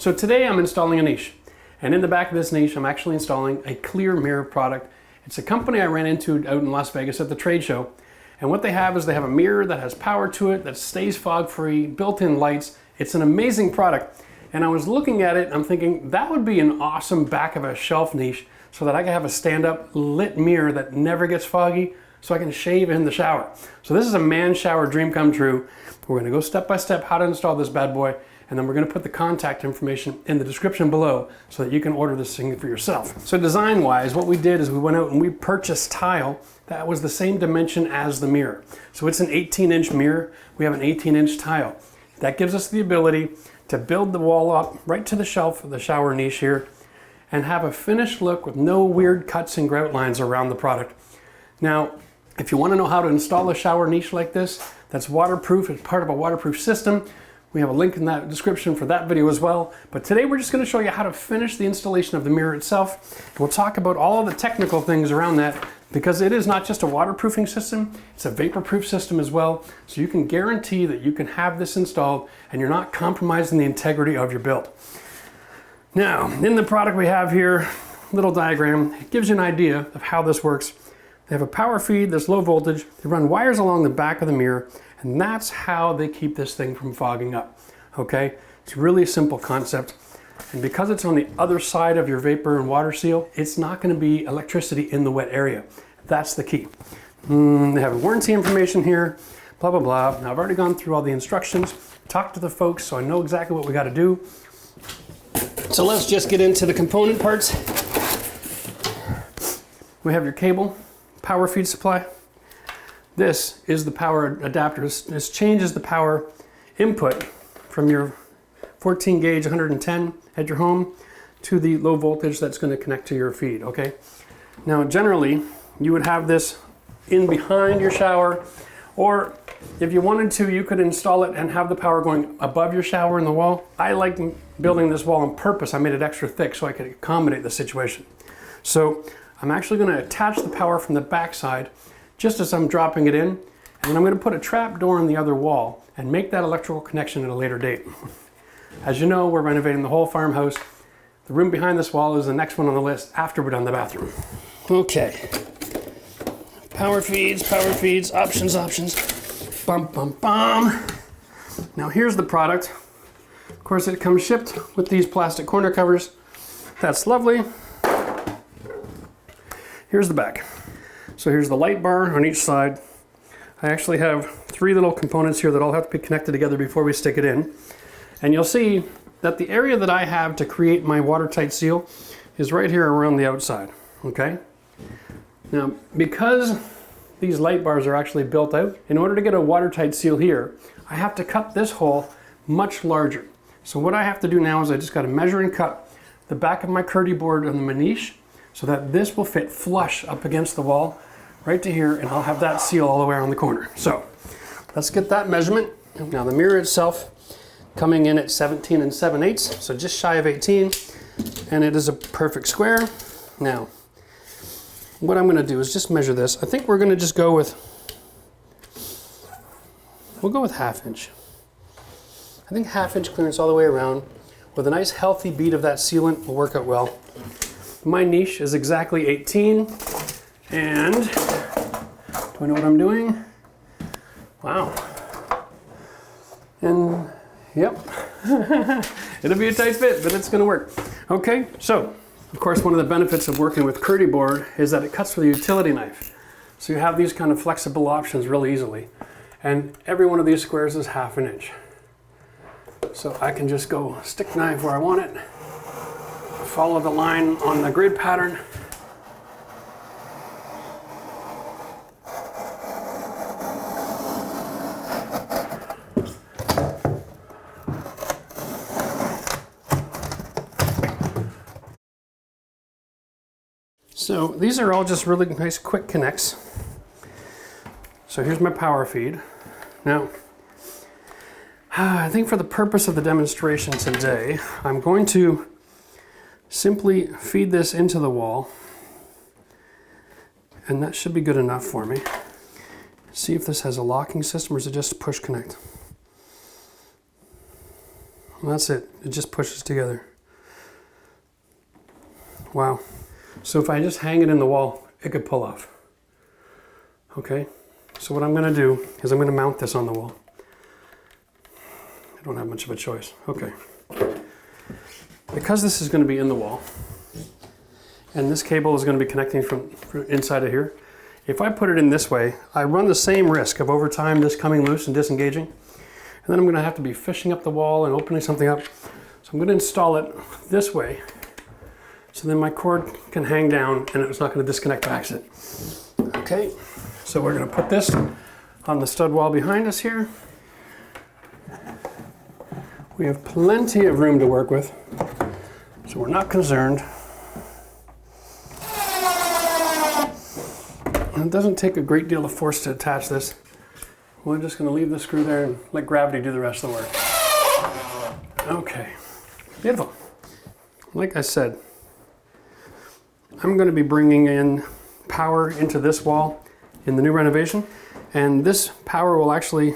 So today I'm installing a niche, and in the back of this niche I'm actually installing a clear mirror product. It's a company I ran into out in Las Vegas at the trade show, and what they have is they have a mirror that has power to it, that stays fog free, built-in lights. It's an amazing product, and I was looking at it, I'm thinking that would be an awesome back of a shelf niche so that I can have a stand-up lit mirror that never gets foggy so I can shave in the shower. So this is a man shower dream come true. We're gonna go step by step how to install this bad boy, and then we're gonna put the contact information in the description below so that you can order this thing for yourself. So design-wise, what we did is we went out and we purchased tile that was the same dimension as the mirror. So it's an 18-inch mirror. We have an 18-inch tile. That gives us the ability to build the wall up right to the shelf of the shower niche here and have a finished look with no weird cuts and grout lines around the product. Now, if you wanna know how to install a shower niche like this, that's waterproof, it's part of a waterproof system. We have a link in that description for that video as well. But today we're just gonna show you how to finish the installation of the mirror itself. And we'll talk about all the technical things around that because it is not just a waterproofing system, it's a vapor-proof system as well. So you can guarantee that you can have this installed and you're not compromising the integrity of your build. Now, in the product we have here, little diagram, it gives you an idea of how this works. They have a power feed that's low voltage. They run wires along the back of the mirror, and that's how they keep this thing from fogging up, okay? It's really a simple concept. And because it's on the other side of your vapor and water seal, it's not gonna be electricity in the wet area. That's the key. They have warranty information here, blah, blah, blah. Now I've already gone through all the instructions, talked to the folks, so I know exactly what we gotta do. So let's just get into the component parts. We have your cable, power feed supply. This is the power adapter. This changes the power input from your 14 gauge 110 at your home to the low voltage that's going to connect to your feed, okay? Now generally you would have this in behind your shower, or if you wanted to, you could install it and have the power going above your shower in the wall. I like building this wall on purpose. I made it extra thick so I could accommodate the situation. So I'm actually going to attach the power from the back side just as I'm dropping it in, and then I'm going to put a trap door in the other wall and make that electrical connection at a later date. As you know, we're renovating the whole farmhouse. The room behind this wall is the next one on the list after we're done the bathroom. Okay. Power feeds, options. Bum, bum, bum. Now here's the product. Of course, it comes shipped with these plastic corner covers. That's lovely. Here's the back. So here's the light bar on each side. I actually have 3 little components here that all have to be connected together before we stick it in. And you'll see that the area that I have to create my watertight seal is right here around the outside, okay? Now, because these light bars are actually built out, in order to get a watertight seal here, I have to cut this hole much larger. So what I have to do now is I just got to measure and cut the back of my curdy board on the niche so that this will fit flush up against the wall right to here, and I'll have that seal all the way around the corner. So let's get that measurement. Now the mirror itself coming in at 17 7/8, so just shy of 18, and it is a perfect square. Now, what I'm gonna do is just measure this. I think we're gonna just go with, we'll go with 1/2 inch. I think 1/2 inch clearance all the way around with a nice healthy bead of that sealant will work out well. My niche is exactly 18, and do I know what I'm doing? Wow. And yep, it'll be a tight fit, but it's gonna work. Okay, so of course one of the benefits of working with curdy board is that it cuts with a utility knife. So you have these kind of flexible options really easily. And every one of these squares is 1/2 inch. So I can just go stick knife where I want it, follow the line on the grid pattern. So these are all just really nice quick connects. So here's my power feed. Now, I think for the purpose of the demonstration today, I'm going to simply feed this into the wall, and that should be good enough for me. See if this has a locking system or is it just push connect. And that's it. It just pushes together. Wow. So if I just hang it in the wall, it could pull off. Okay. So what I'm going to do is I'm going to mount this on the wall. I don't have much of a choice. Okay. Because this is going to be in the wall, and this cable is going to be connecting from inside of here, if I put it in this way, I run the same risk of over time this coming loose and disengaging. And then I'm going to have to be fishing up the wall and opening something up. So I'm going to install it this way, so then my cord can hang down and it's not going to disconnect by accident. Okay, so we're going to put this on the stud wall behind us here. We have plenty of room to work with, so we're not concerned. And it doesn't take a great deal of force to attach this. We're just going to leave the screw there and let gravity do the rest of the work. Okay, beautiful. Like I said, I'm going to be bringing in power into this wall in the new renovation, and this power will actually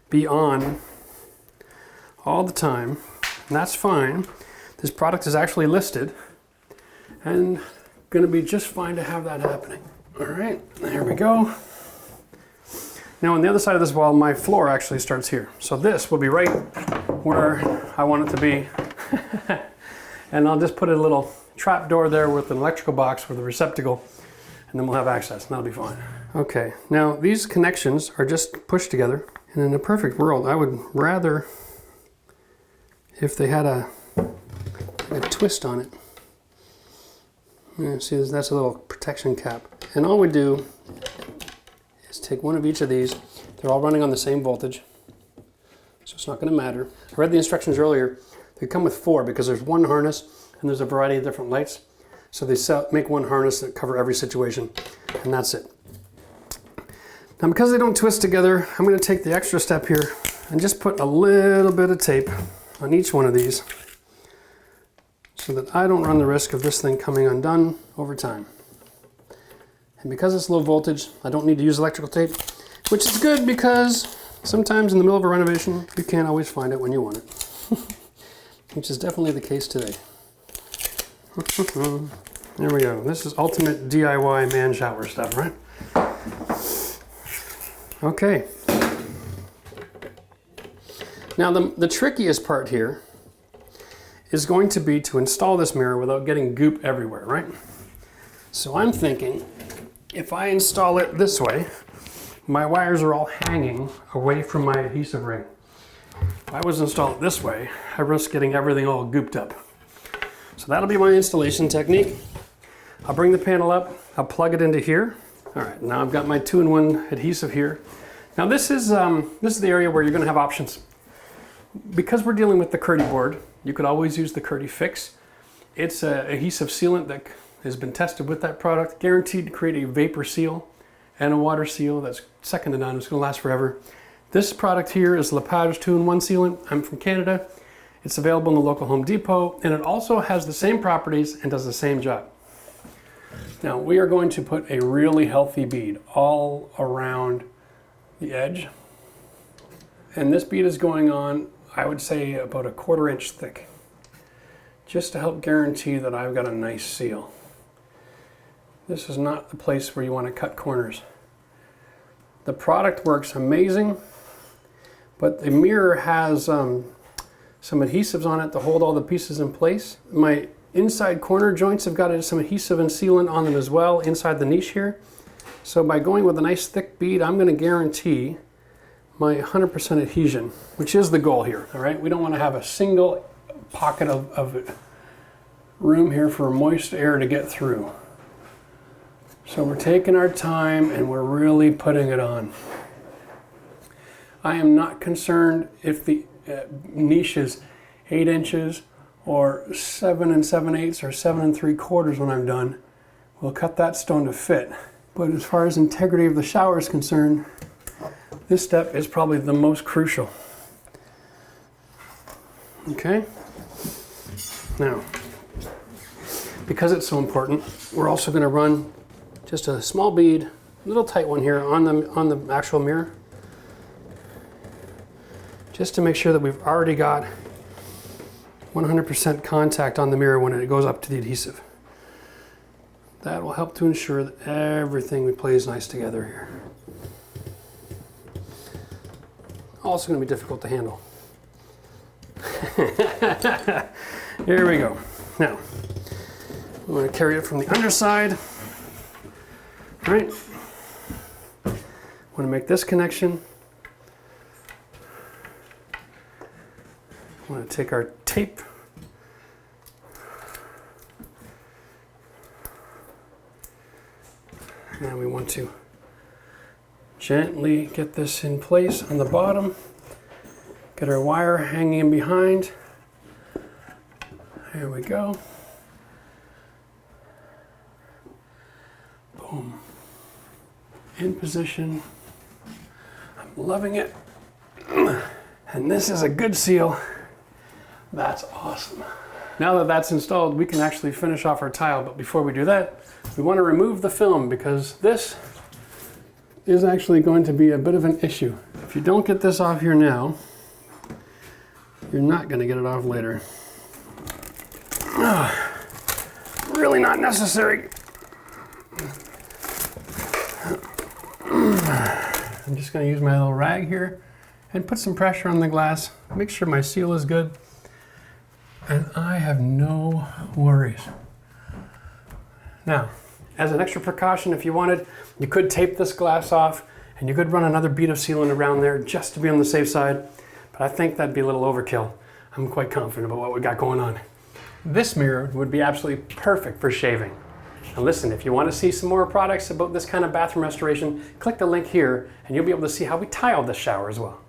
be on all the time, and that's fine. This product is actually listed and going to be just fine to have that happening. All right, there we go. Now on the other side of this wall, my floor actually starts here. So this will be right where I want it to be. And I'll just put a little trap door there with an electrical box with a receptacle, and then we'll have access, and that'll be fine. Okay, now these connections are just pushed together, and in a perfect world, I would rather if they had a twist on it. Yeah, see, that's a little protection cap. And all we do is take one of each of these. They're all running on the same voltage, so it's not going to matter. I read the instructions earlier. They come with 4 because there's one harness and there's a variety of different lights. So they make one harness that cover every situation, and that's it. Now because they don't twist together, I'm going to take the extra step here and just put a little bit of tape on each one of these so that I don't run the risk of this thing coming undone over time. And because it's low voltage, I don't need to use electrical tape, which is good because sometimes in the middle of a renovation, you can't always find it when you want it, which is definitely the case today. There we go. This is ultimate DIY man shower stuff, right? Okay. Now the trickiest part here is going to be to install this mirror without getting goop everywhere, right? So I'm thinking if I install it this way, my wires are all hanging away from my adhesive ring. If I was to install it this way, I risk getting everything all gooped up. So that'll be my installation technique. I'll bring the panel up, I'll plug it into here. All right, now I've got my 2-in-1 adhesive here. Now this is the area where you're gonna have options. Because we're dealing with the Curdy board, you could always use the Curdy Fix. It's an adhesive sealant that has been tested with that product, guaranteed to create a vapor seal and a water seal that's second to none. It's gonna last forever. This product here is Lepage 2-in-1 sealant. I'm from Canada. It's available in the local Home Depot, and it also has the same properties and does the same job. Now we are going to put a really healthy bead all around the edge. And this bead is going on, I would say, about a 1/4 inch thick, just to help guarantee that I've got a nice seal. This is not the place where you want to cut corners. The product works amazing, but the mirror has some adhesives on it to hold all the pieces in place. My inside corner joints have got some adhesive and sealant on them as well inside the niche here. So by going with a nice thick bead, I'm going to guarantee my 100% adhesion, which is the goal here, all right? We don't want to have a single pocket of room here for moist air to get through. So we're taking our time and we're really putting it on. I am not concerned if the niche is 8 inches or 7 7/8 or 7 3/4 when I'm done. We'll cut that stone to fit. But as far as integrity of the shower is concerned, this step is probably the most crucial. Okay? Now, because it's so important, we're also going to run just a small bead, a little tight one here on the actual mirror, just to make sure that we've already got 100% contact on the mirror when it goes up to the adhesive. That will help to ensure that everything plays nice together here. Also going to be difficult to handle. Here we go. Now, I'm going to carry it from the underside. All right. I'm going to make this connection. I'm going to take our tape. And we want to gently get this in place on the bottom. Get our wire hanging in behind. There we go. Boom. In position. I'm loving it. And this is a good seal. That's awesome. Now that that's installed, we can actually finish off our tile, but before we do that, we want to remove the film because this is actually going to be a bit of an issue. If you don't get this off here now, you're not going to get it off later. Really not necessary. I'm just going to use my little rag here and put some pressure on the glass, make sure my seal is good, and I have no worries. Now, as an extra precaution, if you wanted, you could tape this glass off and you could run another bead of sealant around there just to be on the safe side, but I think that'd be a little overkill. I'm quite confident about what we got going on. This mirror would be absolutely perfect for shaving. And listen, if you want to see some more products about this kind of bathroom restoration, click the link here and you'll be able to see how we tiled this shower as well.